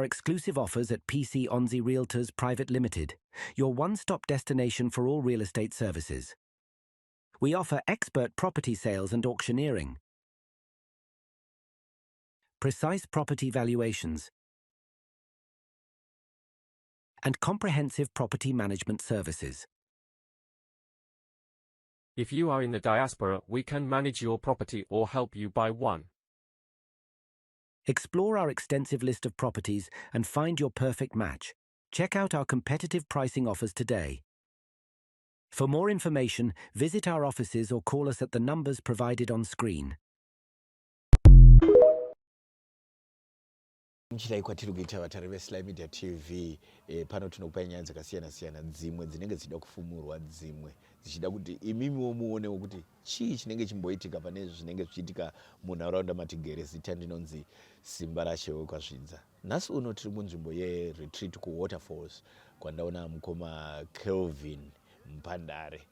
our exclusive offers at PC Onzi Realtors Private Limited, your one-stop destination for all real estate services. We offer expert property sales and auctioneering, precise property valuations, and comprehensive property management services. If you are in the diaspora, we can manage your property or help you buy one. Explore our extensive list of properties and find your perfect match. Check out our competitive pricing offers today. For more information, visit our offices or call us at the numbers provided on screen. Mchilai kwatiri kuita vatari veSly Media TV pano tinokupa nyaya dzakasiyana-siyana, dzimwe dzinenge dzichida kufumurwa, dzimwe dzichida kuti imimiwo muonewo kuti chii chinenge chimboitika pane zvinenge zvichiitika munharaunda matigere. Zita ndinonzi Simba raShewe kwazvidza. Nhasi uno tiri munzvimbo yeretreat kuWaterfalls kwandaona mukoma Kelvin Mpandare.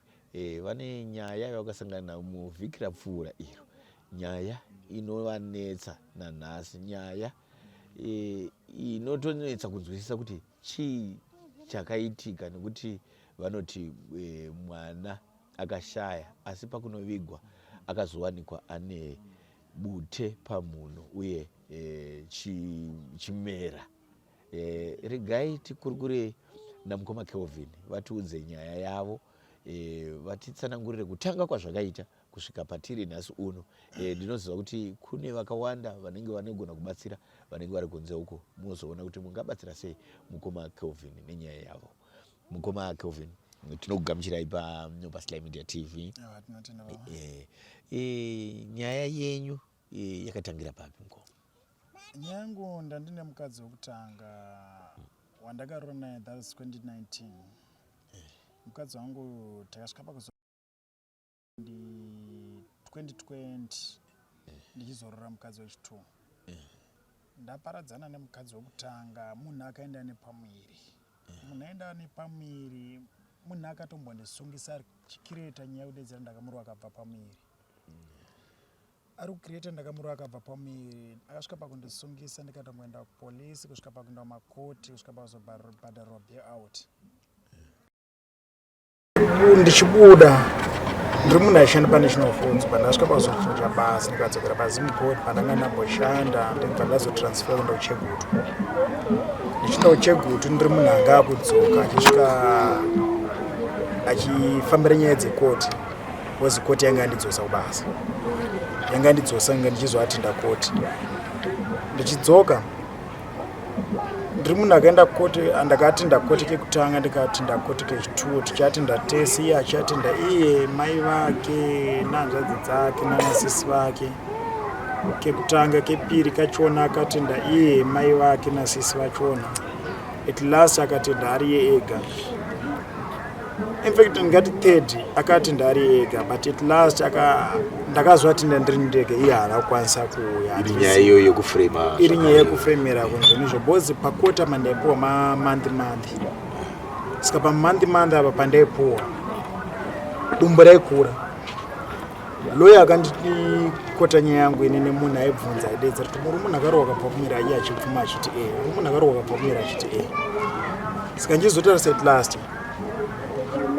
Vane nyaya yavakasangana muvhiki rapfuura iro, nyaya inovanetsa nanhasi, nyaya inotonetsa kunzwisisa kuti chii chakaitika, nekuti vanoti mwana akashaya asi pakunovigwa akazowanikwa ane bute pamhuno uye chimera. Regai tikurukure namukoma Kelvin vatiudze nyaya yavo, vatitsanangurire kutanga kwazvakaita kusvika patiri nhasi uno. Ndinoziva kuti kune vakawanda vanenge vanogona kubatsira, vanenge vari kunze uko, muzoona kuti mungabatsira sei mukoma Kelvin nenyaya yavo. Mukoma Kelvin, tinokugamuchirai paSly Media TV. Nyaya yenyu yakatangira papi mukoma? Nyaya yangu ndandine mukadzi wekutanga wandakarora naye, that was 2019. Mukadzi wangu takasvika pakuzo 2020 ndichizorora mukadzi wechitu. Ndaparadzana nemukadzi wekutanga, munhu akaenda nepamwiri. Munhu aenda nepamwiri, munhu akatombondisungisa chikireta nyaya yekudedzera ndakamurwa akabva pamwiri. Ari kukireta ndakamurwa akabva pamwiri, akasvika pakundisungisa ndikatomboenda kupolisi, kusvika pakuenda kumakoti, kusvika pakuzobhadharwa bail-out. Ndichibuda ndiri munhu aishanda paNational Foods, pandasvika pakuzochinja basa ndikadzokera paZimcode pandanga ndamboshanda ndibva ndazotransfer kuenda kuChegutu. Ndichienda kuChegutu ndiri munhu anga akudzoka achisvika achifambira nyaya dzekoti, wozi koti yanga yandidzosa kubasa, yanga yandidzosa nga ndichizoatinda koti. Ndichidzoka ndiri munhu akaenda koti, ndakatinda koti kekutanga, ndikatinda koti kechituwo, tichatinda tesi, iye achatinda iye, mai vake nahanzvadzi dzake nanasisi vake. Kekutanga kepiri kachona akatinda iye, mai vake nasisi vachona. At last akatinda ari iye ega. In fact ndingati third akatinda ari ega, but at last ndakazoatinda ndiri ndege, iye haakukwanisa kuuya. Iri nyaya iyoyo yekufrema, iri nyaya yekufremera kunzvonizvo, bhozi pakota mandaipuwa mamonth. Saka pamonth apa pandaipuwa dumbu raikura. Loya akanditi kota nyaya yangu ine nemunhu aibvunza aidedza kuti muri munhu akarohwa akabva kumira, iye achibvuma achiti muri munhu akarohwa akabva kumira achiti Saka ndichizotarisa at last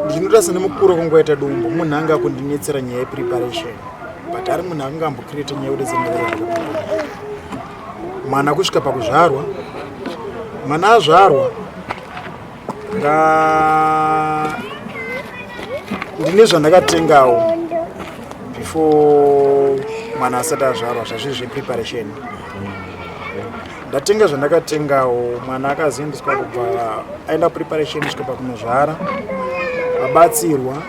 ndinotarisa nemukuro kwangoita dumbu, munhu anga kundinetsera nyaya yepreparation, but ari munhu akanga ambokireta nyaya yekudedzera. Mwana kusvika pakuzvarwa, mwana azvarwa ndine zvandakatengawo before mwana asati azvarwa, zvazvizvi zvepreparation. Ndatenga zvandakatengawo, mwana akazoendeswa kubva aenda preparation kusvika pakunozvara, abatsirwa.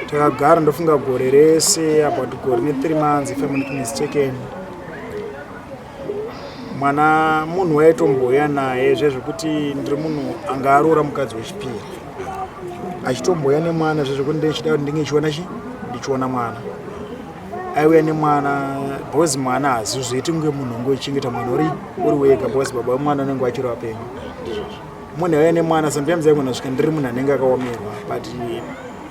Takagara ndofunga gore rese, about gore ne3 months if I'm not mistaken. Mwana munhu waitomboya naye zvezvekuti ndiri munhu anga aroora mukadzi wechipiri, achitomboya nemwana zvezvekuti ndichida kuti ndinge ndichiona mwana. Aiuya nemwana, bhozi mwana hazvizoiti kunge munhu ungochengeta mwana uri wega, bhozi baba wemwana unenge achiri wapenyu. Munhu aiuya nemwana, sometimes aigona kusvika ndiri munhu anenge akaomerwa, but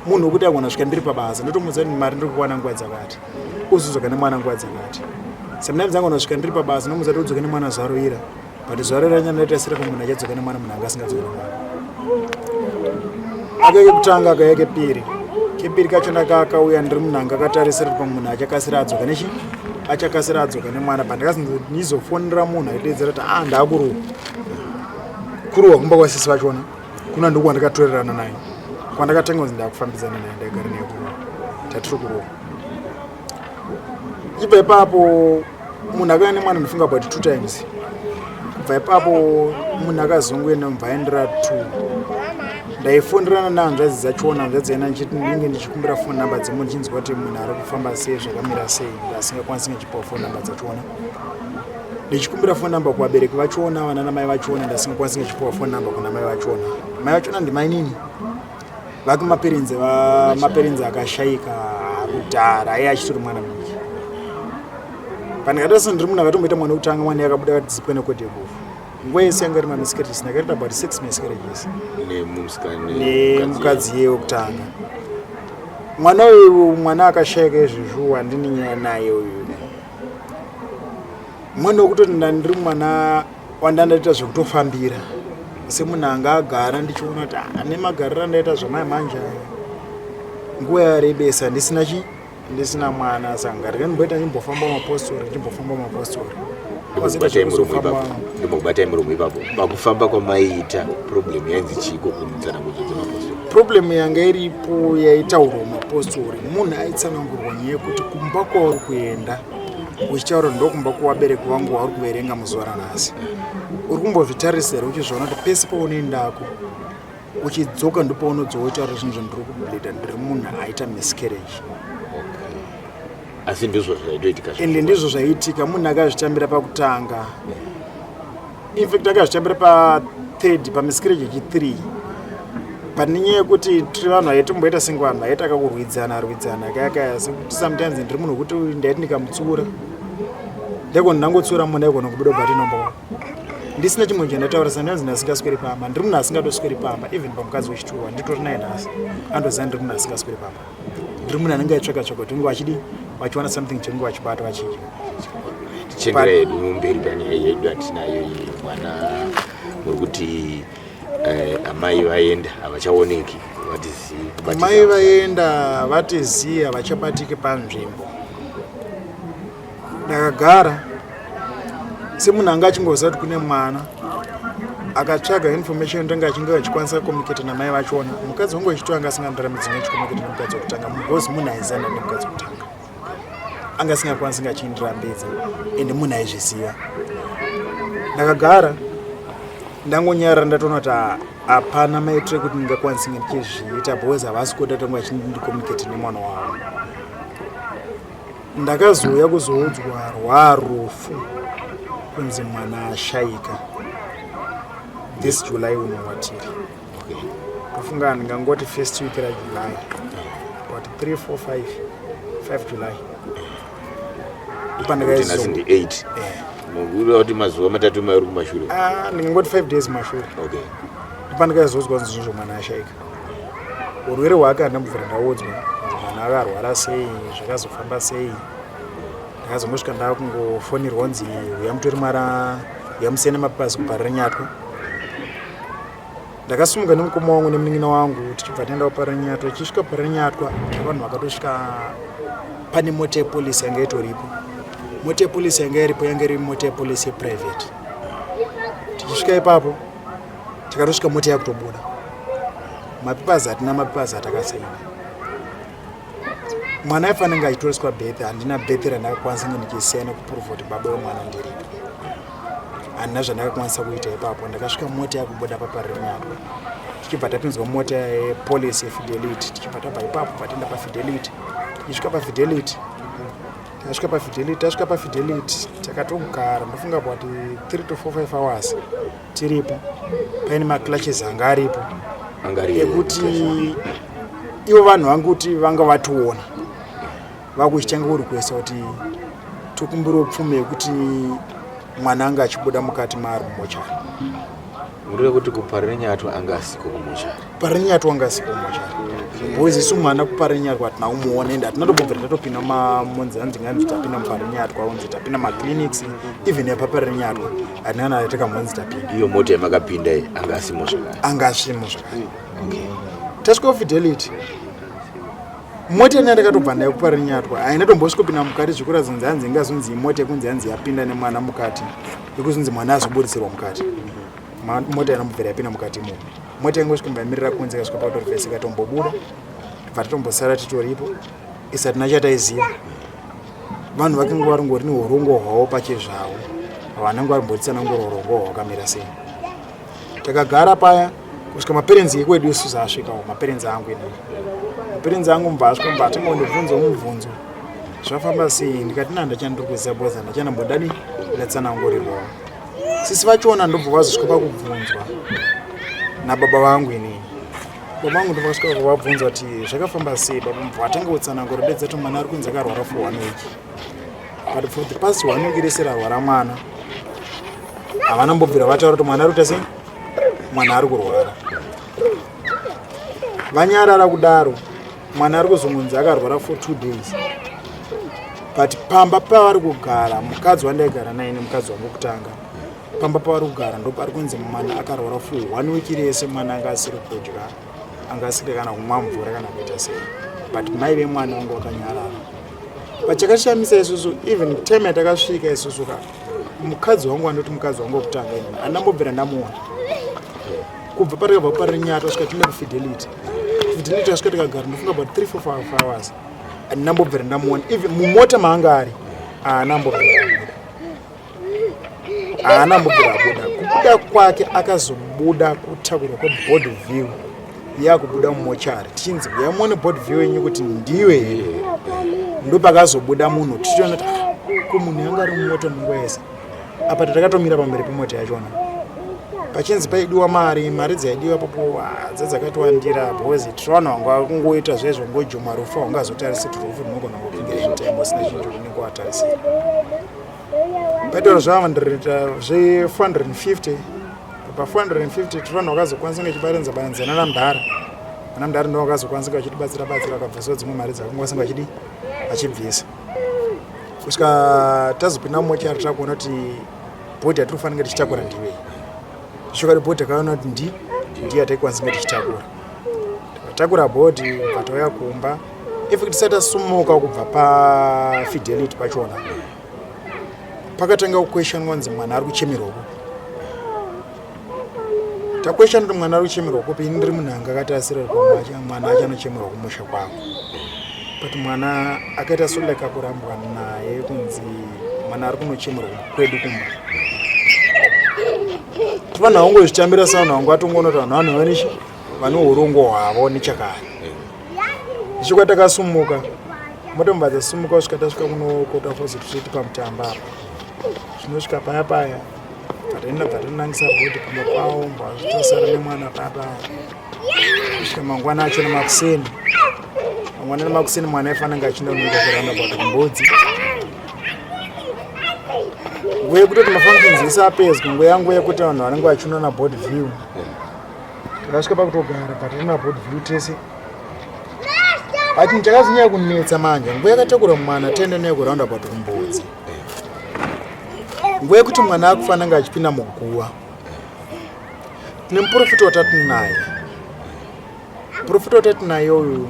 munhu wekuti agona kusvika ndiri pabasa ndotomudza kuti mari ndiri kuwana nguva dzakati, uzodzoka nemwana nguva dzakati. Sometimes agona kusvika ndiri pabasa ndomudza kuti udzoke nemwana zvaroira, but zuva reranya ndaitaisira pamunhu achadzoka nemwana munhu anga asingadzoka nemwana akeke kutanga akauya kepiri kacho ndakauya ndiri munhu anga akatarisira pamunhu achakasira adzoka nechi achakasira adzoka nemwana pandakazizofonera munhu aidedzera kuti ndaakurohwa kurohwa kumba kwasisi vachona kuna ndiko kwandakatorerana naye kwandakatanga kunzi ndakufambidzana naye ndaigara naye kurohwa tatiri kurohwa ichibva ipapo munhu akauya nemwana ndifunga about 2 times kubva ipapo munhu akazongoenda mubvaendera 2 ndaifonderana nehanzvadzi dzachona hanzvadzi ena ndinge ndichikumbira phone number dzemunhu ndichinzwa kuti munhu ari kufamba sei zvakamira sei ndasingakwanisi ngechipawo phone number dzachona ndichikumbira phone number kuvabereki vachona vana namai vachona ndasingakwanisi ngechipawo phone number kuna mai vachona. Mai vachona ndimai nini vake maperenzi akashayika kudhara aiye achitori mwana mudiki pandikatasa ndiri munhu akatomboita mwana wekutanga mwana yakabuda katizipo nekodhi yekufa nguva yese yanga iri mamiscarriages ndakaita about 6 miscarriages nemukadzi iye wekutanga. Mwana uyu mwana akashayika izvizvo handini nyaya naye uyu mwana wekutoti ndandiri mwana wandandaita zvekutofambira semunhu anga agara ndichiona kuti ane magariro andaita zvamai manje nguva yarebesa ndisina mwana saka ndingaita ndimbofamba mapostori ndimokubata muromo ipapo pakufamba kwamaiita problem yainzi chiko kunitsanangudzo dzemapostori. Problem yanga iripo yaitaurwa mapostori munhu aitsanangurwa nyaya yekuti kumba kwauri kuenda uchichaura ndokumba kuvabereki vangu wauri kuverenga muzuva ranhasi uri kumbozvitarisira uchizviona kuti pese paunoendako uchidzoka ndopaunodzova utaura zvinhu zvandiri kubhledha ndiri munhu aita miscarriage. Asi ndizvo zvaitoitika ende ndizvo zvaitika munhu akazvitambira pakutanga infact akazvitambira pa3rd pamiscarriage yechi3 pane nyaya yekuti tiri vanhu aitomboita senge vanhu aita akakurwidzana kayakaya sekuti sometimes ndiri munhu wekuti ndaiti ndikamutsura ndaigona ndangotsura munhu aigona kubuda bati nomba ndisina chimwe chandataura sometimes ndasingasweri pamba ndiri munhu asingatosweri pamba even pamukadzi wechituwa nditori naye nhasi andoziva ndiri munhu asingasweri pamba ndiri munhu anenge aitsvaka kuti unge vachidi vachiwana something chinenge vachibata vachidya tichendera yedu mberi panyaya yedu hatinayo mwana wekuti amai vaenda havachaoneki amai vaenda vatiziya havachabatiki panzvimbo. Ndakagara semunhu anga achingoziva kuti kune mwana akatsvaga information ndanga achinge vachikwanisa kucommunicate namai vachona mukadzi wangu wechituwa anga asingandaramidzi nechikommunicate nemukadzi wekutanga because munhu aizana nemukadzi wekutanga anga asingakwanisi ngachindirambidza ende munhu aizviziva. Ndakagara ndangonyarara ndatoona kuti hapana maitiro ekuti ndingakwanisi nge ndichizviita because havasi kuda tangu vachindicommunicate nemwana wavo. Ndakazouya kuzoudzwa rwarufu kunzi mwana ashayika this July uno watiri tofunga ndingangoti first week raJuly but 3 4 5 July ndipandakaizoti mugura kuti mazuva matatu mairi kumashure ndingangoti 5 days mashure ndipandakaizozwa kunzi izvozvo mwana ashayika urwere hwake handambobvira ndaudzwa mwana akarwara sei zvakazofamba sei. Ndakazongosvika ndakungofonirwa kunzi uya mutori mwara yamusiyana mapasi kuparira nyatwa. Ndakasimuka nemukoma wangu nemunin'ina wangu tichibva taenda kuparira nyatwa. Tichisvika kuparira nyatwa vanhu vakatosvika pane mota yepolisi yanga itoripo. Mota yepolisi yanga iripo yanga iri mota yepolisi yeprivate. Tichisvika ipapo tikatosvika mota yakutobuda mapipazi hatina mapipazi atakasaina. Mwana aifanenge achitoreswa birth handina birth randakakwanisa kunge ndichisiya nekuprova kuti baba wemwana ndiripo handina zvandakakwanisa kuita ipapo. Ndakasvika mota yakubuda paparira nyatwa tichibva tapinzwa mota yepolisi yefidelity tichibva tabva ipapo patienda pafidelity. Tichisvika pafidelity takatogara ndofunga kuti 3 to 4 5 hours tiripo paine maclutches anga aripo ekuti ivo vanhu vangu kuti vanga vationa vakuchitanga kurequesta kuti tokumbira upfumi yekuti mwana anga achibuda mukati maari mumochari urikuda kuti kuparirenyatwa anga asiko kumochari. Parirenyatwa anga asiko kumochari. Boys isu mwana kuparirenyatwa atina umuone ende atina tobvira tatopinda mamonzanzi nganzi tapinda muparirenyatwa unzi tapinda maclinics even yapaparirenyatwa atina anateka monzi tapinda. Iyo mota yamakapinda anga asimo zvakare. Anga asimo zvakare. Tasvika Fidelity. Mota yandakatobva nayo kuparirenyatwa haina tombosvikopinda mukati zvikura zinzanzi ingazonzi mota yekunzi yanzi yapinda nemwana mukati yekuzonzi mwana azoburisirwa mukati. Mota yanambobvira yapinda mukati imomo. Mota yangosvikomba yamirira kunze kasvika pakutorifesi ikatombobuda tibva tatombosara titoripo isati nachataiziva vanhu vakange varingori neurongo hwavo pachezvavo vanenge varimbotsanangura urongo hwavo hwakamira sei. Takagara paya kusvika maperenzi ekwedu isusu asvikawo maperenzi angu inini. Maperenzi angu mbasvika mbatanga kundibvunza mubvunzo zvafamba sei ndikati ndachanda kuziva boza ndachanambodadi ndatsanangurirwawo. Sisi vachiona ndobva vazosvika pakubvunzwa nababa vangu inini. Baba vangu ndovasvika kuvabvunza kuti zvakafamba sei baba mbva atanga kutsanangura dedza kuti mwana ari kunzi akarwara for 1 week. But for the past 1 week rese rarwara mwana havana mbobvira vataura kuti mwana ari kuita sei mwana ari kurwara. Vanyarara kudaro mwana ari kuzongonzi akarwara for 2 days. But pamba pavari kugara mukadzi wandaigara naye nemukadzi wangu kutanga pamba pavari kugara ndopari kunzi mwana akarwara for 1 week rese mwana anga asiri kudya anga asiri kana kumwa mvura kana kuita sei. But mai vemwana vangu vakanyarara. Pachakashamisa isusu even time yatakasvika isusu mukadzi wangu andoti mukadzi wangu wokutanga inini andambobvira ndamuona kubva patakabva kuparirenyatwa asvika tine kuFidelity. Fidelity asvika tikagara ndofunga about 3-4 hours andambobvira ndamuona even mumota maanga ari haanambobvira abuda. Kubuda kwake akazobuda kutakurwa kweBoard View yakubuda mumochari tichinzi yamuone Board View yenyu kuti ndiwe here ndopakazobuda munhu tichiona ko munhu yanga ari mumoto munguva yese. Apa tatakatomira pamberi pemota yachona pachinzi paidiwa mari dzaidiwa popo dzadzakatiwandira because tinoona wanga kungoita zvezvo ngojuma rufu wangazotarisa kuti rufu rinogona kupingira anytime usina chinhu unenge watarisira. Paitaura zve450 pa 450 tinoona wakazokwanisa ngechibaranza nanamdhara. Anamdhara ndo wakazokwanisa achitibatsira akabvisa dzimwe mari dzakangwanisa achibvisa. Kusvika tazopinda mumochari takuona kuti bhodhi yatinofanira tichitakura ndiwe. Shuka bhodhi akaona kuti ndiye ataikwanisa tichitakura. Takatakura bhodhi patauya kumba. If tisati tasumuka kubva paFidelity pachona pakatanga kuquestion wanzi mwana ari kuchemerwako. Taquestion kuti mwana ari kuchemerwako pini ndiri munhanga akatasira kuti mwana achanochemerwa kumusha kwako. But mwana akaita suleka kurambwa naye kunzi mwana ari kunochemerwa kwedu kumba. Vanhu vangozvitambira saunhu vangu vatongoona kuti vanhu vanishi vane urongo hwavo nechakare. Ichikwa takasumuka motomba dzasumuka kusvika tasvika kunokota opposite street pamutamba apa. Zvinosvika paya tataenda tatonangisa bhodhi pamba pavo mbazvitosara nemwana papa. Kusvika mangwana acho nemakuseni mangwana nemakuseni mwana aifananga achinda kunoita kuranda bhodhi kumbudzi. Nguva yekutoti mafunctions ese apedza nguva yangu yekuti vanhu vanenge vachinoona Board View takasvika pakutogara patinoona Board View tese. Ati chakazonyanya kunetsa manje nguva yakatakura mwana taenda naye kuranda bhodhi kumbudzi. Nguva yekuti mwana akufananga achipinda muguva. Tine muprofita watatinaye. Profita watatinaye uyu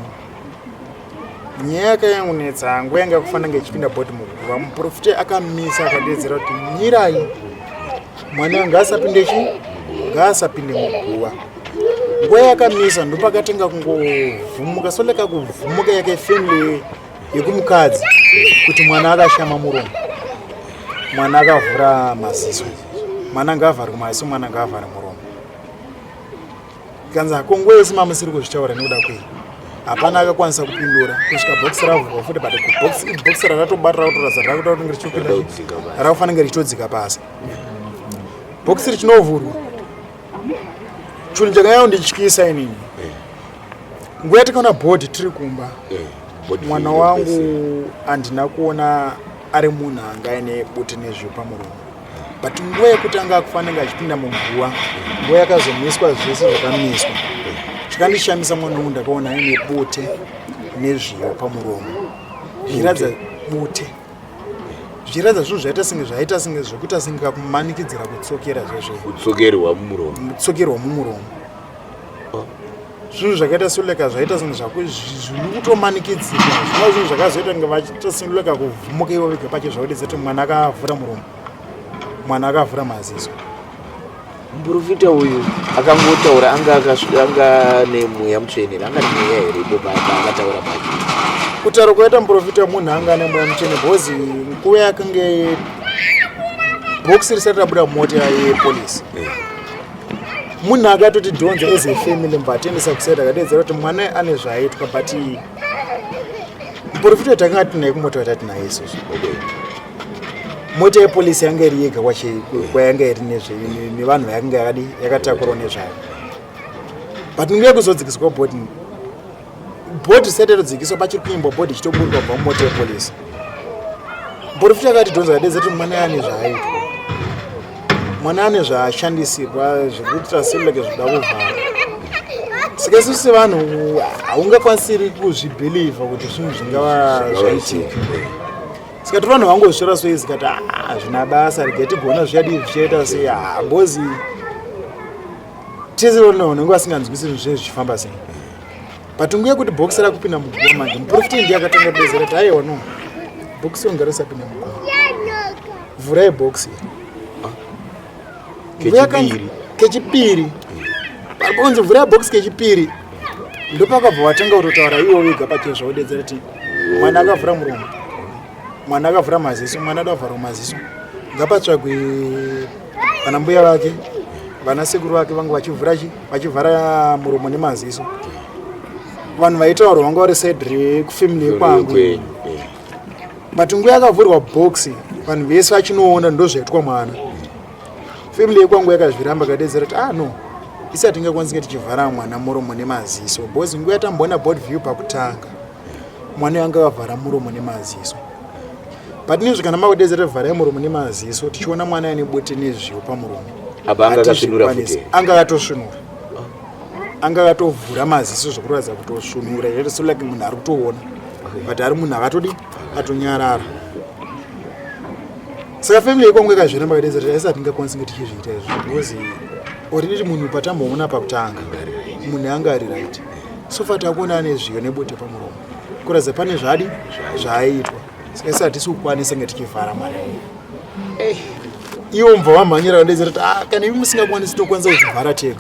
nyaya yakayangunetsa nguva yanga kufananga ichipinda bhodhi muguva. Muprofita akamisa akadedzera kuti mirai mwana ngaasapinde muguva. Nguva yakamisa ndopakatanga kungovhumuka soleka kuvhumuka yakafemili yekumukadzi kuti mwana akashama muromo. Mwana akavhura maziso. Mwana ngavhari kumaziso mwana ngavhari muromo. Kanza konguva yese mama siri kuzvitaura nekuda kwei. Hapana akakwanisa kupindura kusvika bhokisi ravhurwa futi but bhokisi rakatobatira kutoratidza rakuda kuti richipinda rakafanira richitodzika pasi. Bhokisi richinovhurwa chinhu chakanyanya kundityisa inini nguva yatakaona bhodhi tiri kumba mwana wangu handina kuona ari munhu anga aine buti nezviyo pamuromo. but nguva yekutanga akufanira achipinda muguwa nguva yakazomiswa zvese zvakamiswa chikandishamisa mwana wangu ndakaona aine bute nezviyo pamuromo zviradza bute zviradza zvinhu zvaita senge zvekuti asingakumanikidzira kutsokera kutsokerwa mumuromo zvinhu zvakaita suleka zvaita senge zviri kutomanikidzira zvinova zvinhu zvakazoita kunge vachitosuleka kuvhumuka ivo vega pacho zvaudedza kuti mwana akavhura muromo mwana akavhura maziso. Muprofita uyu akangotaura anga nemweya mutsvene anga nemweya here paakataura pacho kutaura kwaita muprofita munhu anga nemweya mutsvene bhozi nguva yakange bhokisi risati rabuda mota yepolisi munhu akatoti dhonza as a family mbatendesa kusati akadedzera kuti mwana ane zvaaitwa but muprofita takanga tinaye kumota watati naye isusu mota yepolisi yanga iri yega kwayanga iri nevanhu vayanga yakatakurawo nezvayo but nguva yekuzodzikiswa bhodhi risati rodzikiswa pachiri kuimbwa bhodhi ichitoburwa kubva mumota yepolisi muprofita akati dhonza akadedzera kuti mwana ane zvaaitwa mwana ane zvaashandisirwa zvekuita seleke zvida kuvhara saka isusu sevanhu haungakwanisiri kuzvibhilivha kuti zvinhu zvingava zvaitika saka tiri vanhu vangozvishora sei zikati zvina basa regai tigona zvichadii zvichaita sei bhozi tese unenge asinganzwisi zvinhu zvinenge zvichifamba sei but nguva yekuti bhokisi rakupinda muguva manje muprofita ndiye akatanga kudedzera kuti aiwa no bhokisi ronga risapinda muguva vhurai bhokisi kechipiri pakonzi vhurai bhokisi kechipiri ndopakabva watanga kutotaura iwo vega pacho zvaudedzera kuti mwana akavhura muromo mwana akavhura maziso mwana adavharwa maziso ngapatsvagwe vana mbuya vake vana sekuru vake vange vachivhara muromo nemaziso vanhu vaitaurwa vanga vari saidi rekufamily yekwangu but nguva yakavhurwa bhokisi vanhu vese vachinoona ndozvaitwa mwana family yekwangu yakazviramba kadedzera kuti no isati tingakwanisa tichivhara mwana muromo nemaziso bhozi nguva yatamboona board view pakutanga mwana yanga akavhara muromo nemaziso but nezvi kana makudedzera vharai muromo nemaziso tichiona mwana ane bute nezviyo pamuromo anga akatosvinura anga akatovhura maziso zvokuratidza kutosvinura like munhu ari kutoona but ari munhu akatodi atonyarara saka family yekwangu yakazviramba kadedzera kuti isati tingakwanisa tichizviita izvo because already munhu patamboona pakutanga munhu anga ari right so far takuona ane zviyo nebute pamuromo kuratidza pane zvaaitwa saka isati tisi kukwanisa nge tichivhara mwana iwo mubva vamhanyira kudedzera kuti kana ivi musingakwanisi tokwanisa kuzvivhara tega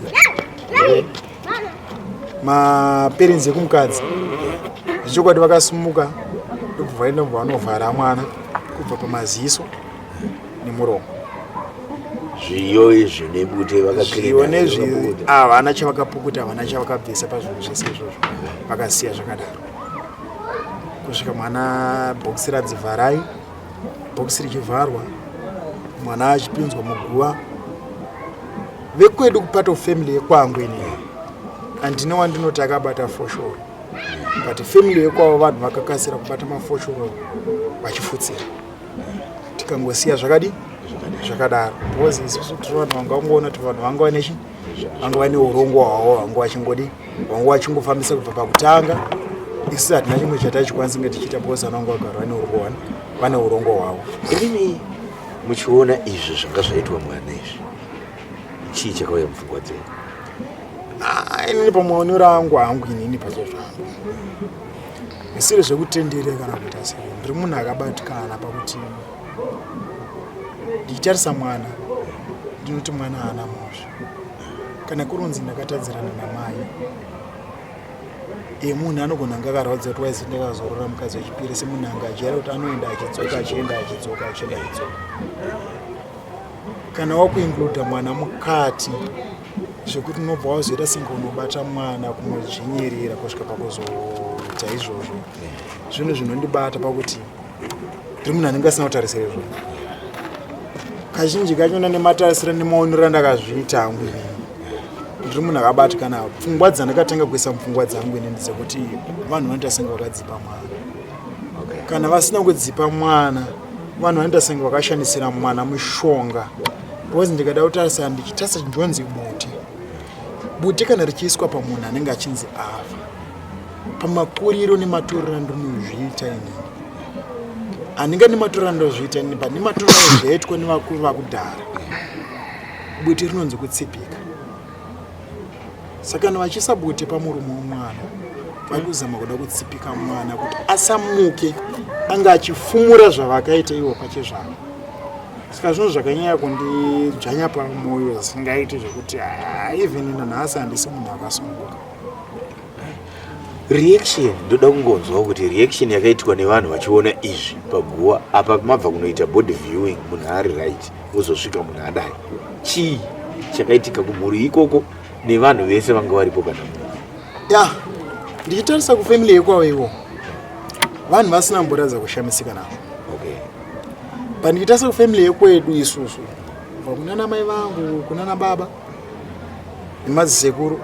maperenzi ekumukadzi zvichokwadi vakasimuka ndobva vaenda mbva vanovhara mwana kubva pamaziso nemuromo zviyo izvi nebute vakazviyo nezvi havana chavakapukuta havana chavakabvisa pazvinhu zvese izvozvo vakasiya zvakadaro kusvika mwana bhokisi radzivharai bhokisi richivharwa mwana achipinzwa muguva vekwedu kupato family yekwangu ineyi handina wandinoti akabata foshoro but family yekwavo vanhu vakakasira kubata mafoshoro vachifutsira tikangosiya zvakadaro because isusu tiri vanhu vangangoona kuti vanhu vanga vanechi vanga vane urongo hwavo vanga vachingofambisa kubva pakutanga isusu hatina chimwe chatachikwanisa kunge tichiita because vanhu vanga vagara vane urongo hwavo. Inini muchiona izvi zvanga zvaitwa mwana izvi chii chakauya mupfungwa dzenyu? Inini pamaonero angu inini pacho zvangu zvisiri zvekutenderera kana kuita sei ndiri munhu akabatikana pakuti ndichitarisa mwana ndinoti mwana haana mhosva kana kuronzi ndakatadzirana namai munhu anogona anga akaradza kuti waizi ndakazorora mukadzi wechipiri semunhu anga achiera kuti anoenda achidzoka achienda achidzoka kana wakuinkluda mwana mukati zvekuti unobva wazoita senge unobata mwana kumudzvinyirira kusvika pakuzoita izvozvo zvinhu zvinondibata pakuti ndiri munhu anenge asina kutarisira izvozvo kazhinji kachona nematarisiro nemaonero andakazviita hangu inini ndiri munhu akabatikana pfungwa dzandakatanga kuisa mupfungwa dzangu inini dzekuti vanhu vanoita senge vakadzipa mwana kana vasina kudzipa mwana vanhu vanoita senge vakashandisira mwana mushonga because ndikada kutarisa ndichitarisa chinjonzi buti kana richiiswa pamunhu anenge achinzi ava pamakuriro nematuriro andinozviita inini handinga nematuriro andinozviita inini but nematuriro zvaitwa nevakuru vakudhara buti rinonzi kutsipika saka kana vachiisa buti pamuromo womwana vari kuzama kuda kutsipika mwana kuti asamuke anga achifumura zvavakaita ivo pachezvavo saka zvinhu zvakanyanya kundidzvanya pamwoyo zisingaiti zvekuti even ina nhasi handisi munhu akasununguka. Reaction ndoda kungonzwa kuti reaction yakaitwa nevanhu vachiona izvi paguwa apa mabva kunoita body viewing munhu ari right uzosvika munhu adai chii chakaitika kumhuri ikoko nevanhu vese vanga varipo kana ya ndichitarisa kufamily yekwavo ivo vanhu vasina mboradza kushamisika navo but ndichitarisa kufamily yekwedu isusu kubva kunana mai vangu kunana baba nemadzisekuru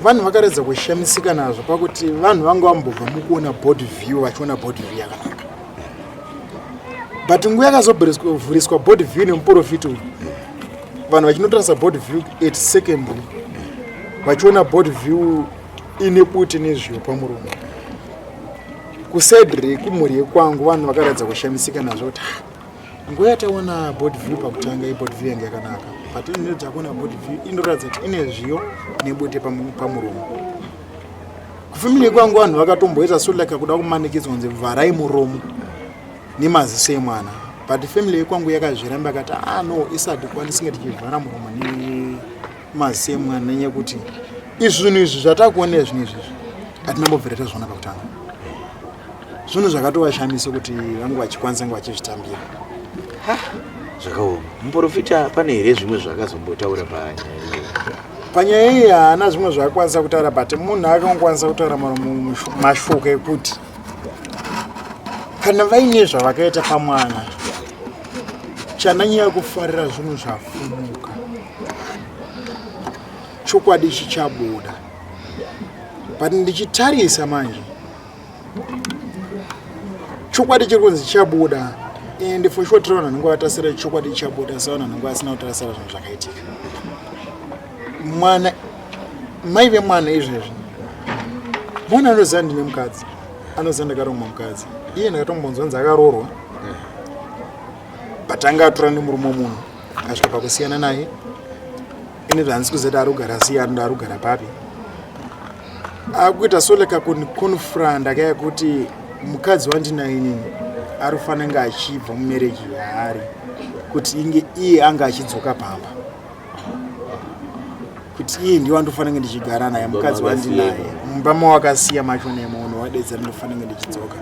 vanhu vakaredza kushamisika nazvo pakuti vanhu vanga vambobva mukuona board view vachiona board view yakanaka but nguva yakazobvuriswa board view nemuprofiti uyu vanhu vachinotarisa board view at secondary vachiona board view ine buti nezviyo pamuromo kusedri kumhuri yekwangu vanhu vakaradza kushamisika nazvo kuti nguva yataona board view pakutanga iboard view yange yakanaka but inoita kuona board view inoratidza kuti ine zviyo nebuti pamuromo kufamily yekwangu vanhu vakatomboita soleka kuda kumanikidzwa kunzi vharai muromo nemaziso emwana but family yekwangu yakazviramba yakati no isati kwanisinge tichivhara muromo nemaziso emwana nenyaya kuti izvinhu izvi zvatakuona zvinhu izvi hatinambobvira tazviona pakutanga zvinhu zvakatovashamisa kuti vangu vachikwanisa nga vachizvitambira zvakaoma muprofita pane here zvimwe zvakazombotaura panyaya iyi haana zvimwe zvakakwanisa kutaura but munhu akangokwanisa kutaura mashoko ekuti kana vaine zvavakaita pamwana chananyaya kufarira zvinhu zvafumuka chokwadi chichabuda but ndichitarisa manje chokwadi chiri kunzi chichabuda ende for sure tiri vanhu vanenge vatasira chokwadi chichabuda sa vanhu vanenge vasina kutarasira zvinhu zvakaitika mwana mai vemwana izvezvi mwana anoziva ndine mukadzi anoziva ndakarongwa mukadzi iye ndakatombonzwa nzi akarorwa but anga atora nemurume munhu asvika pakusiyana naye ine zvahandisi kuzeti ari kugara siyana ndo ari kugara papi akuita soleka confront akaya kuti mukadzi wandinainini ari kufanira nga achibva mumereji yaari kuti inge iye anga achidzoka pamba kuti iye ndiwo andofanira ndichigara naye mukadzi wandinaye mumba mawakasiya macho nemunhu wadedzera ndofanira ndichidzoka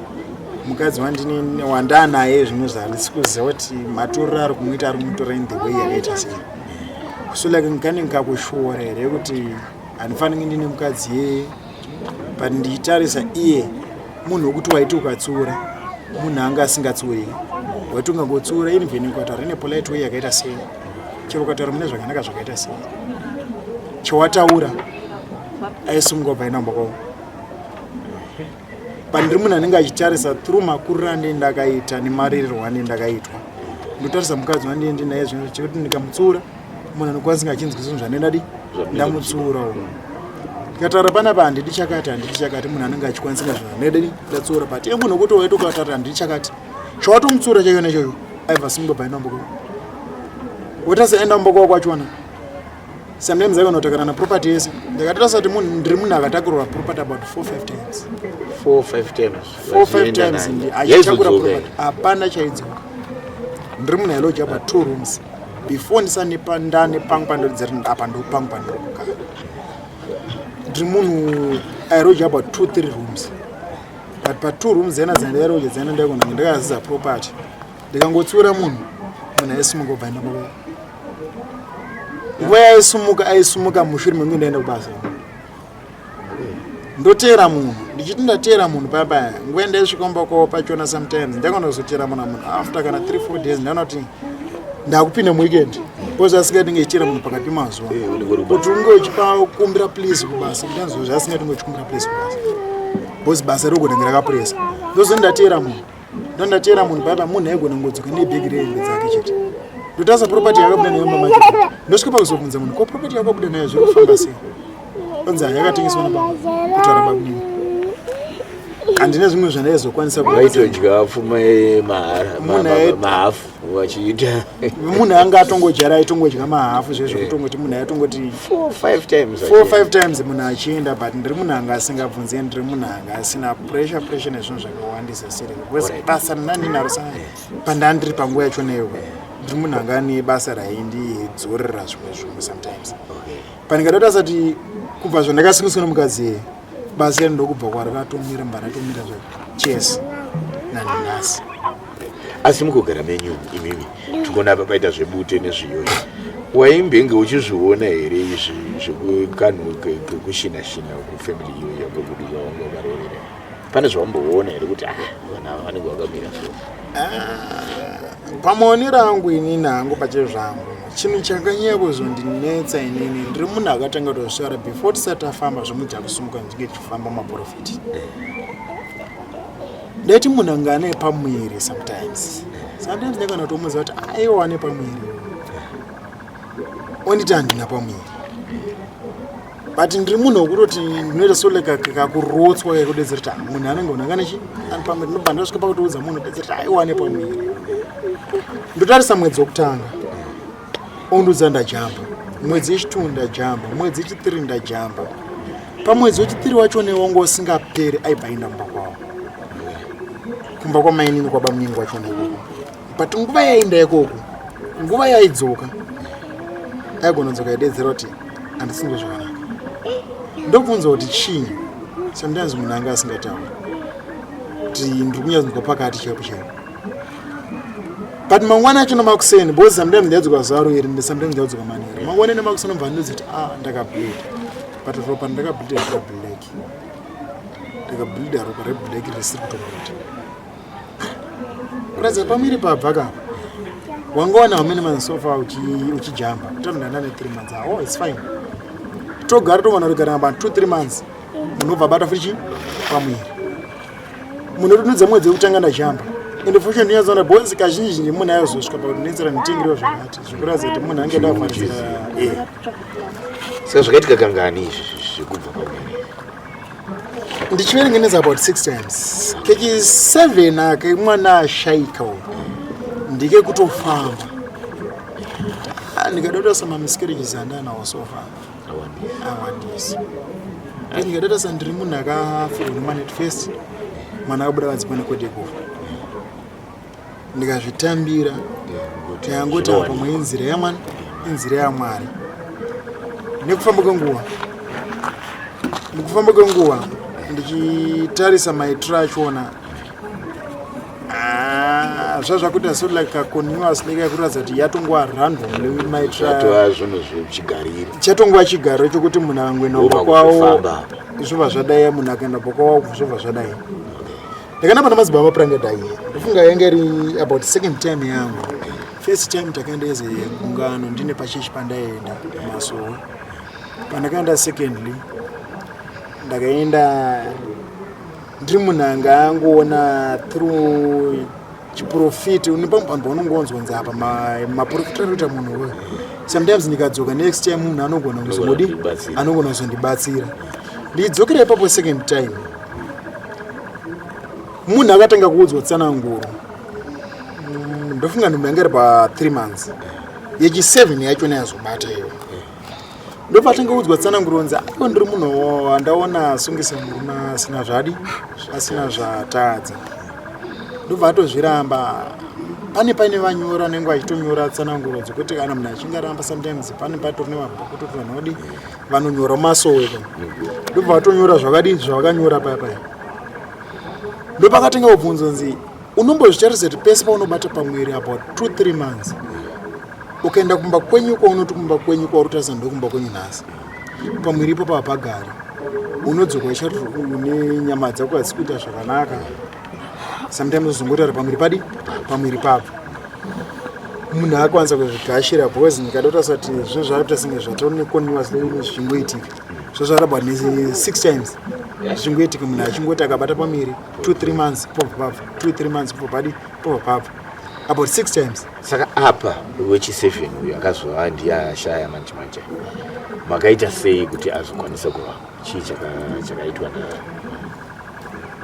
mukadzi wandini wandanaye zvimwe zvahandisi kuziva kuti matorero ari kumuita ari mutora in the way yakaita sei kusoleka ngane ngakakushora here kuti handifanira ndine mukadzi yeye but ndichitarisa iye munhu wekuti waiti ukatsiura munhu anga asingatsiuri waiti ungangotsiura inivheni ukataura ine polite way yakaita sei chero ukataura mune zvakanaka zvakaita sei chawataura aisungobva inamba kwavo but ndiri munhu anenge achitarisa through makuriro andendakaita nemaririrwo andendakaitwa ndotarisa mukadzi wandendinaye zvino chekuti ndikamutsiura munhu anokwanisa achinzwa zvinhu zvandendadi ndamutsiura ndikataura panapa handidi chakati munhu anenge achikwanisa zvandendadi ndatsiura but iye munhu wekuti waiti ukataura handidi chakati chawatomutsiura chaiyo nechoyo aibva singobva inamba kwavo wotarisa endamba kwavo kwachona sometimes aikanotakana na property yese ndakatarisa kuti munhu ndiri munhu akatakurwa property about 4-5 times achitakura property hapana chaidzoka ndiri munhu ailoja pa 2 rooms before ndisanepa ndanepangwa ndodzeri apa ndopangwa ndokugara ndiri munhu airoja about 2-3 rooms but pa 2 rooms dzena dzandairoja dzena ndaikona ndakaziza property ndikangotsiura munhu aisimuka ubva ndamba nguva aisumuka mushure mengu ndaenda kubasa ndoteera munhu ndichiti ndateera munhu paya nguva ndaisvikamba kwavo pachona sometimes ndakanozoteera munhu after kana 3-4 days ndaona kuti ndakupinda muweekend because asingatinge ichiteera munhu pakati pemazuva kuti unge uchipakumbira please kubasa kuti anzwa zvasingatinge uchikumbira please kubasa because basa rogo ndange rakapuresa ndozo ndateera munhu ndondatera munhu baba munhu aigona ngodzoka nebhegi rehembe dzake chete ndotasa property yakabuda nayo mumamaketi ndosvika pakuzobvunza munhu ko property yakabuda nayo zviri kufamba sei onzi yakatengeswa nababa kutaura babunini handina zvimwe zvandaizokwanisa vaitodya pfuma mahafu vachiita munhu anga atongojara aitongodya mahafu zvezvo kutongoti munhu aitongoti 4-5 times munhu achienda but ndiri munhu anga asingabvunzi ndiri munhu anga asina pressure nezvinhu zvakawandisa siri because basa randandinaro pandandiri panguva yachoneyo ndiri munhu anga ane basa raindidzorera zvimwe sometimes pandingadota asati kubva zvandakasingiswa nomukadzi basa ndokubva kwarakatomira mbaratomira zvachesi nanhasi asi mukugara menyu imimi tikuona papaita zvebute nezviyoyo waimbenge uchizviona here izvi zvekukanhu kekushina-shina kufamily iyoyo kwekuti wanga ukarorera pane zvawamboona here kuti vana vanenge vakamira so pamaonero angu inini hangu pache zvangu chinhu chakanyanya kuzondinetsa inini ndiri munhu akatanga kutosvara before tisati afamba zvomuti akusumuka ndinge tichifamba maprofiti ndeti munhu anga ane pamwiri sometimes ndakana kutomuudza kuti aiwa ane pamwiri onditi handina pamwiri but ndiri munhu wokutoti ndinoita soleka kakurotswa kakudetsera kuti munhu anenge unanganachi ani pamwiri ndobva ndasvika pakutoudza munhu udetsera kuti aiwa ane pamwiri ndotarisa mwedzi wokutanga ondudza ndajamba mwedzi wechituu ndajamba mwedzi wechi3 ndajamba pamwedzi wechi3 wacho newongo usingaperi aibva aenda mumba kwavo kumba kwamainini kwabamningi wacho nekoko but nguva yaenda ikoko nguva yaidzoka aigona kudzoka idedzera kuti handisingwe zvakanaka ndobvunza kuti chii sometimes munhu anga asingatauri kuti ndiri kunyadzonzwa pakati chaipo chaipo but mangwana acho nemakuseni because sometimes ndiyadzoka zaro iri sometimes ndiyadzoka maneri mangwana nemakuseni mbva ndinodzi kuti ndakableed but ropa ndakableeda reblack ndakableeda ropa reblack risiri kutokuita kuratidza pamwiri pabva kapo wanga wana how many months so far uchijamba tamndandane 3 months it's fine togara towana kugara about 2-3 months munobva bata futi pamwiri munhu rinudza mwedzi wekutanga ndajamba ende futi ndinyazoona bhozi kazhinji munhu ayozosvika pakunetsera nditengiriwo zvakati zvikuratidza kuti munhu ange dafarisira saka zvakaitika kangani izvi zvekubva pamwiri ndichiverengeneza about 6 times kechi 7 ake mwana ashaika ndike kutofamba ndikadota miscarriages andanawo sofa awandisa ndikadota ndiri munhu akafirwa nemanet first mwana akabuda kanzi pane kodekufa ndikazvitambira tayangoti pamwe inzira yamwana inzira yamwari nekufamba kwenguva ndichitarisa maitiro achona zvazvakuita so like continuous like kuratidza kuti yatongwa random maitiro chatongwa chigariro chokuti munhu angwena upa kwawo zvobva zvadai munhu akaenda upa kwawo zvobva zvadai ndakanamba namadzibaba mapurangedai ndofunga yange iri about second time yangu first time takaenda eze gungano ndine pachechi pandaenda masowe pandakaenda secondly ndakaenda ndiri munhu anga angoona through chiprofiti unepambo unongonzwanza apa maprofiti arikuita munhu we sometimes ndikadzoka next time munhu anogona kuzodi anogona kuzondibatsira ndidzokera ipapo second time munhu akatanga kuudzwa tsananguro ndofunga nhumbi yange iri pa3 months yechi7 yacho neyazobata iyo ndobva atanga kuudzwa tsananguro nzi aiwa ndiri munhu wandaona asungisa murume asina zvadi asina zvatadza ndobva atozviramba pane vanyora nengu achitonyora tsananguro dzekuti kana munhu achinge aramba sometimes pane patori nemabhuku toti vanodi vanonyora masowe ndobva atonyora zvakadii zvavakanyora paya ndopakatanga kubvunza nzi unombozvitarisa kuti pese paunobata pamwiri about 2-3 months ukaenda kumba kwenyu kwaunoti kumba kwenyu kwauritarisa ndokumba kwenyu nhasi pamwiri ipo pagari unodzoka ichati une nyama dzako hadzisi kuita zvakanaka sometimes uzongoti ari pamwiri pamwiri papo munhu akwanisa kuzvigashira because ndikadota kuti zvinhu zvakaita senge zvataone continuously zvichingoitika zvazvarabwa ne 6 times Zvichingoitika munhu achingoti akabata pamiri 2-3 months popapo 2-3 months popapo about 6 times. Saka apa wechi7 uyu akazova ndiyashaya manje makaita sei kuti azokwanisa kuva chii chakaitwa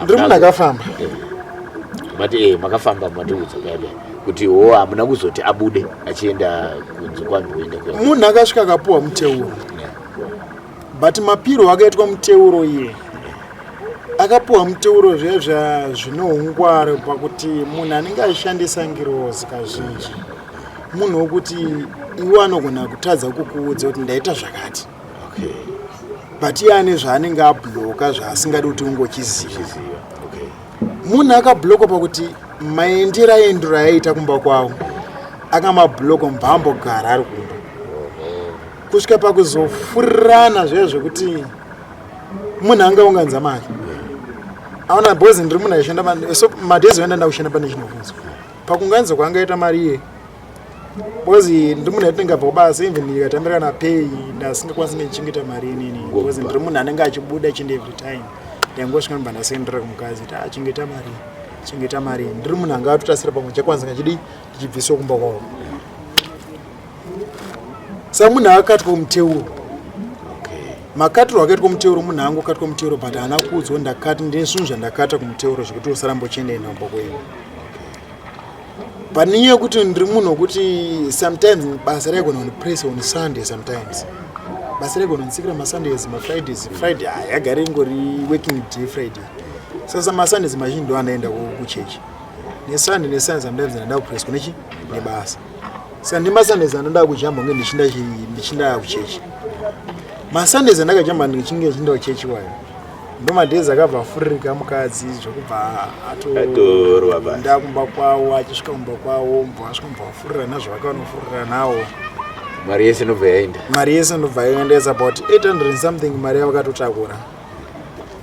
ndiri munhu akafamba makafamba matiudza kuyadai kuti hamuna kuzoti abude achienda kunze kwanoenda munhu akasvika akapuwa muteuro but mapiro akaitwa muteuro iye akapuwa muteuro zvezva zvinohungwara pakuti munhu anenge achishandisa ngirozi kazhinji munhu wokuti iwe anogona kutadza kukuudza kuti ndaita zvakati but iye ane zvaanenge abhuloka zvaasingadi kuti ungochiziva. Munhu akablokwa pakuti maendero aiita kumba kwawo akamabhlokwa mubva ambogara ari kumba kusvika pakuzofurirana zvezvekuti munhu angaunganidza mari aona bhozi ndiri munhu aishanda so madhezi oenda ndakushanda pane chinovunzwa pakunganidza kwaangaita mari iye bhozi ndiri munhu aitingabva kubasa even ndikatambira napay ndasingakwanisi nechingita mari inini bhozi ndiri munhu anenge achibuda chinde every time ndangosvika ndibva ndasendera kumukadzi kuti chingeta mari ndiri munhu anga atotasira pamwe chakwanisa ngachidi ndichibviswa kumba kwawo. Saka munhu akatwa muteuro makatiro akaitwa muteuro munhu angokatwa muteuro but haana kuudzwa ndakati ndezvinhu zvandakata kumuteuro zvekuti usarambo chiendaenda kumba kwenyu. But niye kuti ndiri munhu wekuti sometimes basa raigona kundipressa on Sunday sometimes basa raigona kunditsikira masundays mafridays friday yagara ingori working day friday sasa masundays mazhinji ndo anaenda kuchechi nesunday sometimes ndanda kupresswa nebasa saka ndimasundays andoda kujamba nge ndichinda kuchechi masundays andakajamba ndichinge chinda kuchechi wayo ndo madhezi akabva afurika mukadzi zvokubva atorwa ndakumba kwawo achisvika kumba kwawo mbasvika mbafurira nazvo akaonofurira nawo mari yese ndobva yaenda is about 800 something mari yakatotakura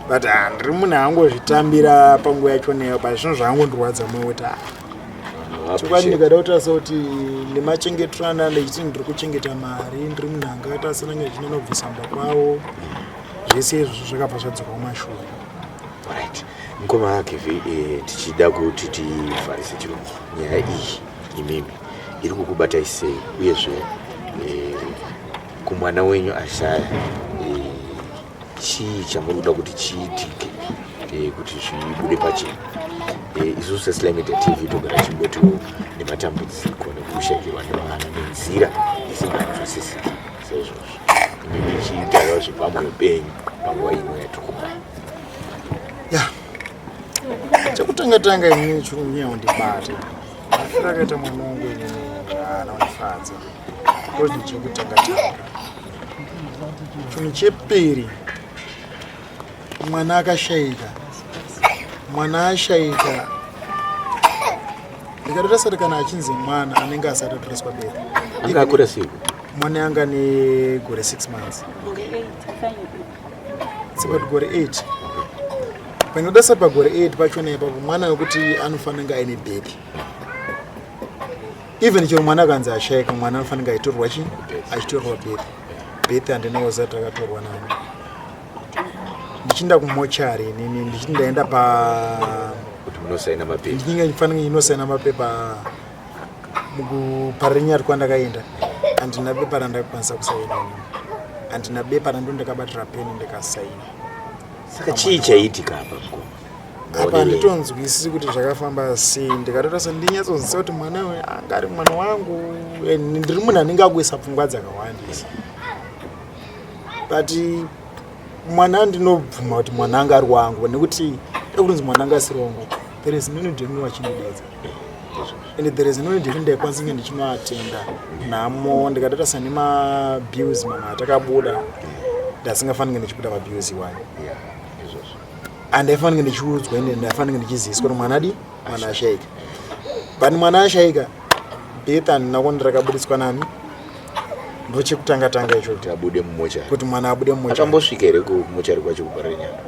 but ndiri munhu angozvitambira panguva yacho neyo but zvinhu zvaangondirwadza mwoyo kuti chokwadi ndikada kutarisa kuti ndimachengeterana ndichiti ndiri kuchengeta mari ndiri munhu angatarisana ngechinonobvisa mba kwawo zvese izvo zvakabva zvadzoka kumashure. Right. Mukoma wake tichida kuti tivharise chiro nyaya iyi imimi iri kukubatai sei uyezve kumwana wenyu ashaya chii chamuri kuda kuti chiitike kuti zvibude pachena. Isusu seSLAMedia TV togara chimboti nematambudziko nekushayikirwa nevana nenzira isinganzwisisiki seizvozvo imimi chiitaiwa zvepamwoyo penyu panguva imwe yatokuma. Chekutanga inini chikunyanya kundibata afira akaita mwana wangu inini anondifadza kuti chekutanga chinhu chepiri mwana akashayika mwana ashayika ndikatotasati kana achinzi mwana anenge asati atoreswa bere angakura sei mwana yanga negore 6 months saka gore 8 panodasa pagore 8 pachona ipapo mwana wekuti anofanira aine bhebi even chero mwana akanzi ashayika mwana anofanira aitorwa achitorwa bhebi handinaoza takatorwa nani ndichinda kumochari inini ndichiti ndaenda kuti munosaina mapepa ndichinge ndifanira inosaina mapepa parinyari kwandakaenda handina bepa randakwanisa kusaina handina bepa rando ndakabatira peni ndikasaina. Saka chii chaitika apa mukoma apa nditonzwisisi kuti zvakafamba sei ndikatotarisa ndinyatsonzwisisa kuti mwana anga ari mwana wangu ndiri munhu anenge akuisa pfungwa dzakawandisa but mwana ndinobvuma kuti mwana anga ari wangu nekuti ekutinzi mwana anga asiri wangu there is no need yekuti wachinodedza and there is no need yekuti ndaikwanisa kunge ndichinoatenda nhamo ndikatotarisa nemabills mamwe atakabuda ndasingafanira ndichibuda mabills iwayo andaifanira ndichiudzwa ende ndaifanira ndichiziswa kuti mwana ashayika but mwana ashayika bhethi handina kuona rakabudiswa nani ndochekutanga icho kuti abude mumochari kuti mwana abude mumochari. Akambosvika here kumochari kwacho kuparira nyama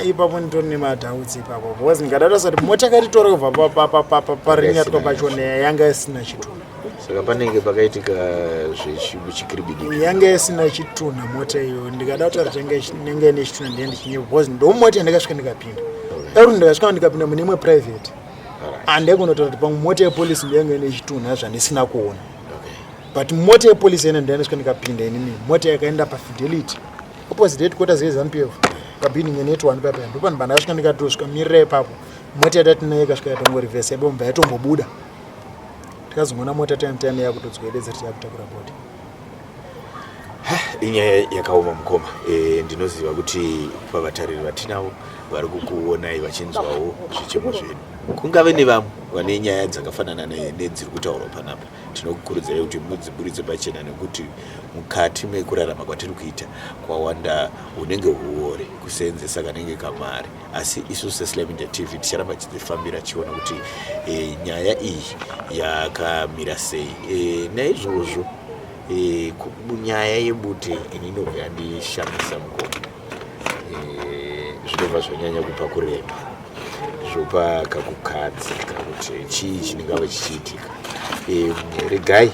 ipapo nditori nemadhautsi ipapo because ndingadadasati mota katitora kubva parinyatwa pachona yanga isina chitunha saka panenge pakaitika zvechikribidi yanga isina chitunha mota iyo ndikada kutaura nenge ine chitunha ndiye ndichinyepa because ndomota yandakasvika ndikapinda eri ndikasvika ndikapinda mune imwe private handai kunotaura kuti pamwe mota yepolisi ndiyanga ine chitunha zvandisina kuona but mota yepolisi ene ndiyandasvika ndikapinda inini mota yakaenda pafidelity opposite headquarters yeZANU-PF kabini ngenet 1 papa ndipo ndandasvika ndikatosvika mirira ipapo mota yatinayo ikasvika yatongoreverse yabomba yatombobuda tikazongona mota time yakutodzwededza kuti yakutakura bodi inyaya yakaoma mukoma ndinoziva kuti pavatariri vatinavo vari kukuonai vachinzwawo zvichemo zvedu kungave nevamwe vane nyaya dzakafanana nedziri kutaurwa panapa tinokukurudzirai kuti mudziburitse pachena nekuti mukati mekurarama kwatiri kuita kwawanda unenge uore kuseenzesa kanenge kamari asi isusu seSLAI Media TV ticharamba tichifambira chiona kuti nyaya iyi yakamira sei naizvozvo nyaya yebute inobva yandishamisa mukoma zvinobva zvanyanya kupa kuremba zvopa kakukadzika kuti chii chinengava chichiitika regai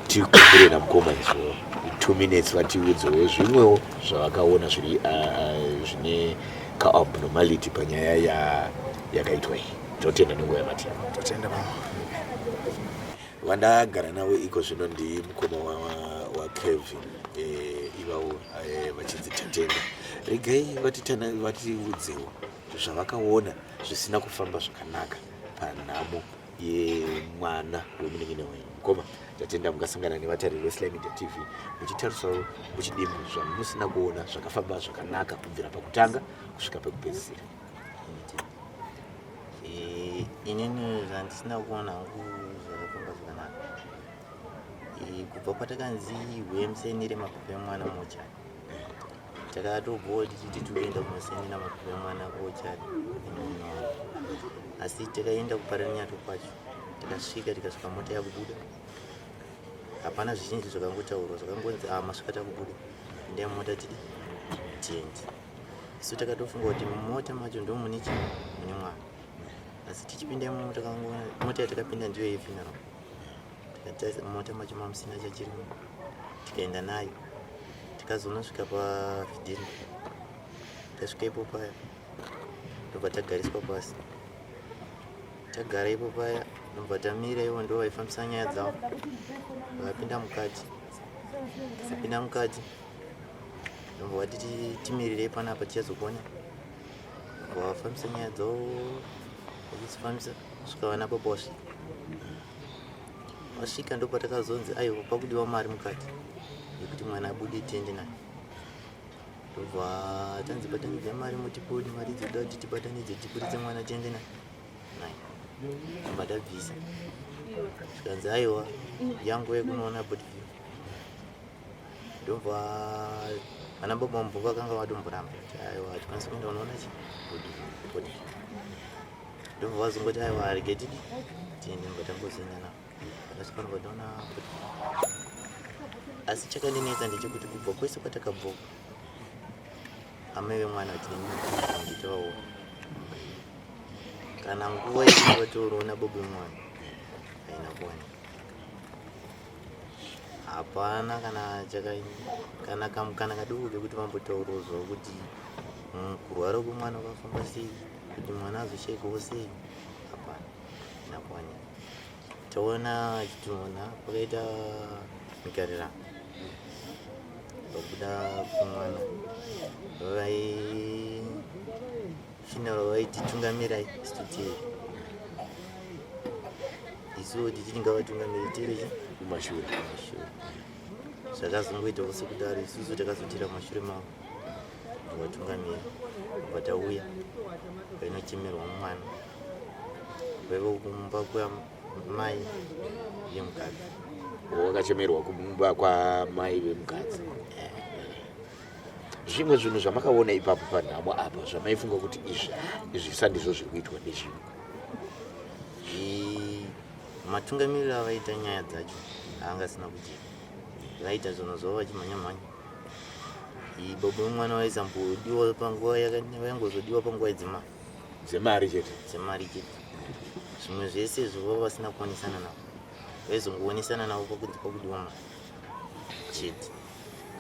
tikumbure namukoma izvo 2 minutes vatiudzewo zvimwewo zvavakaona zvine kaabnormality panyaya yakaitwa iyi totenda nenguva yamatia totenda vandagara navo iko zvino ndi mukoma waKelvin ivavo vachinzi Tatenda regai vatiudzewo zvavakaona zvisina kufamba zvakanaka panhamo yemwana wemunengene wenyu mukoma Tatenda mungasangana nevatariri veSLAI Media TV muchitarisawo muchidimbu zvamusina kuona zvakafamba zvakanaka kubvira pakutanga kusvika pekupedzisira inini zvandisina kuona hangu zvakafamba zvakanaka kubva patakanzi wemusenire mapepa emwana mochari takatobvawo tichiti toenda kunosenera mapepa emwana mochari asi takaenda kuparaniyato kwacho tikasvika mota yakubuda hapana zvizhinji zvakangotaurwa zvakangonzi masvika takubuda ndiye mota tiendi isu takatofunga kuti mumota macho ndo mune mwana asi tichipinda mota yatakapinda ndiyo yefuneral tikataisa mota macho mamusina chachirimo tikaenda nayo tikazonosvika pafidelity tasvika ipo paya ndobva tagariswa pasi tagara ipo paya ndobva tamira ivo ndo vaifambisa nyaya dzavo vakapinda mukati tisapinda mukati ndobva vati timirirei panapa tichazogona vafambisa nyaya dzavo vachitsifambisa kusvika vana papa wasvika ndopa takazonzi aiwa pakudiwa mari mukati yekuti mwana abude tiende naye ndobva tanzi batanidza mari mutiponi mari dzoda kuti tibatanidze tiburitse mwana tiende naye ndobva tabvisa zvikanzi aiwa yangu yekunoona botview ndobva vana baba mumboka vakanga vatomboramba aiwa hatikwanisi kuenda unoona chi botview ndobva vazongoti aiwa haregeti tiende mbatambozienda navo akasipano vadaona asi chakandinetsa ndechekuti kubva kwese kwatakabva amai vemwana nditovaona kana nguva yevatoroona bobo mwana haina kuona hapana kana kamukana kadoko kekuti vambotaurozwa kuti kurwara kwemwana kwafamba sei kuti mwana azoshaikawo sei hapana haina kuona taona chitoona kwakaita mikarira pakuda kumwana funeral vaititungamirai situtiri isuwo tichiti ngavatungamiri tiri kumashure zvakazongoitawo sekudaro isusu takazotira mashure mavo vatungamiri vatauya vainochemerwa mwana vaiva kumba kwamai vemukadzi wakachemerwa kumba kwamai vemukadzi zvimwe zvinhu zvamakaona ipapo panhamo apa zvamaifunga kuti izvi sandizvo zviri kuitwa nezvimwe matungamiriro avaita nyaya dzacho haangasina kuti vaita zvinhu zvavo vachimhanya-mhanya Baba mwana waizambodiwa panguva vaingozodiwa panguva dzemari chete. dzemari chete. Zvimwe zvese zvova vasina kuonesana navo, vaizongoonesana navo pakudiwa mari chete.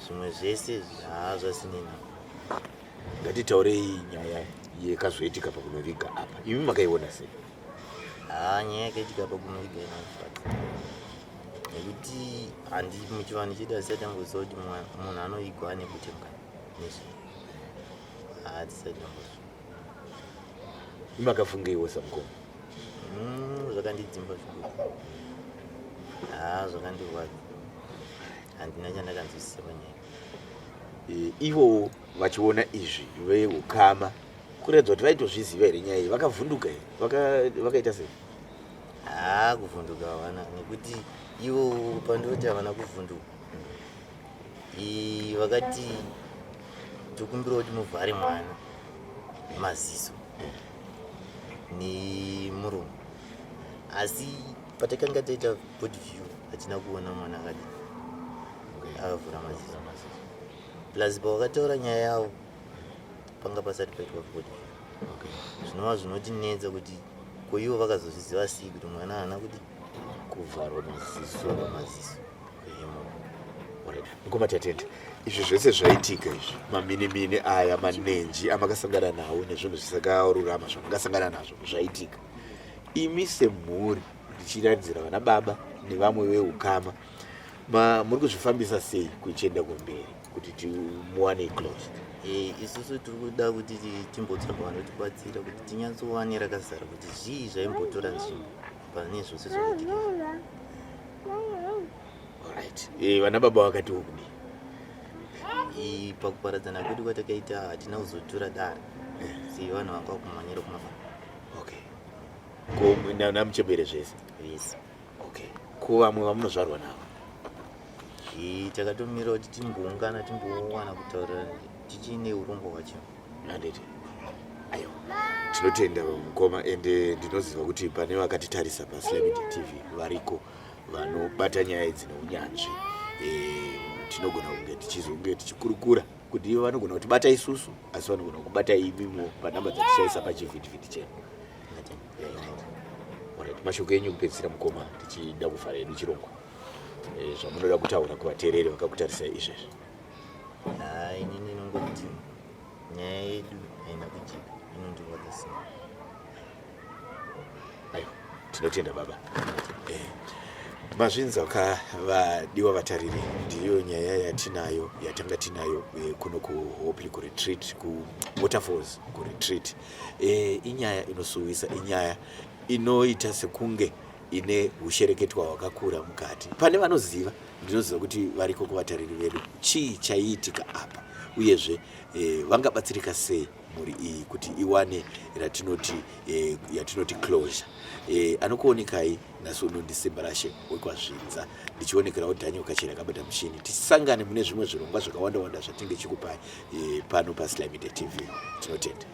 Zvimwe zvese zvazvasinei navo. Ngatitaurei nyaya yakazoitika pakunoviga apa, imi makaiona sei? Nyaya yakaitika pakunoviga inofadza nekuti handi muchivanhu chedu hasati amboziva kuti munhu anovigwa ane kutemka nezvi hatisati amboziva. Imakafungeiwo samukoma? Zvakandidzimba zvikuru, zvakandirwadza, handina chandakanzwisisa panyaya. Ivo vachiona izvi veukama kuratidza kuti vaitozviziva here nyaya iyi, vakavhunduka here, vakaita sei? Kuvhunduka havana, nekuti ivo pandoti havana kuvhunduka, vakati tokumbira kuti muvhare mwana maziso nemuromo, asi patakanga taita body view hatina kuona mwana akati akavhura maziso. Plus pavakataura nyaya yavo panga pasati paitwa body view, zvinova zvinotinetsa kuti koivo vakazozviziva sei kuti mwana haana kuti kuvharwa maziso. maziso. Mukoma tatenda, izvi zvese zvaitika izvi, maminimini aya manenji amakasangana nawo nezvinhu zvisakarurama zvamakasangana nazvo zvaitika, imi semhuri ndichiratidzira vana baba nevamwe veukama, muri kuzvifambisa sei kuchienda kumberi kuti muwane closed? Isusu tiri kuda kuti timbotsvaga vanotibatsira kuti tinyatsowane rakazara kuti zvii zvaimbotora nzvimbo pane zvose zvaitika. Alright. Vana baba vakatiwo kudii? Pakuparadzana kwedu kwatakaita hatina kuzotora dare sevanhu vanga kumhanyira kumababa. Okay. Namuchembere zvese? Yes. Okay. Kuvamwe vamunozvarwa navo? Takatomira kuti timboungana timbowana kutaura tichine urombo hwacho. Handiti. Aiwa. Tinotenda mukoma, ende ndinoziva kuti pane vakatitarisa paSlam Media TV variko vanobata nyaya idzi neunyanzvi. Tinogona kunge tichizonge tichikurukura kuti ivo vanogona kutibata isusu, asi vanogona kubata imimo panhamba dzatishaisa pachivhitivhiti chenu. Mashoko enyu kupedzisira mukoma, tichida kuvhara hedu chirongwa. Zvamunoda kutaura kuvateereri vakakutarisa izvezvi? Inini ndinongoti nyaya yedu haina kujika, inondirwadza sei. Aiwa, tinotenda baba. Mazvinza vadiwa vatariri, ndiyo nyaya yatinayo, yatanga tinayo kuno kuHopley kuretreat, kuWaterfalls kuretreat. Inyaya inosuwisa, inyaya inoita sekunge ine ushereketwa hwakakura mukati. Pane vanoziva, ndinoziva kuti variko kuvatariri vedu, chii chaiitika apa, uyezve vangabatsirika sei muri iyi kuti iwane yatinoti closure. Anokuonekai nasu unondisimba rashe wekwazvinza, ndichionekerawo Daniel Kachira akabata mushini. Tisangane mune zvimwe zvirongwa zvakawanda wanda zvatinge chikupai pano paSlam Media TV. Tinotenda.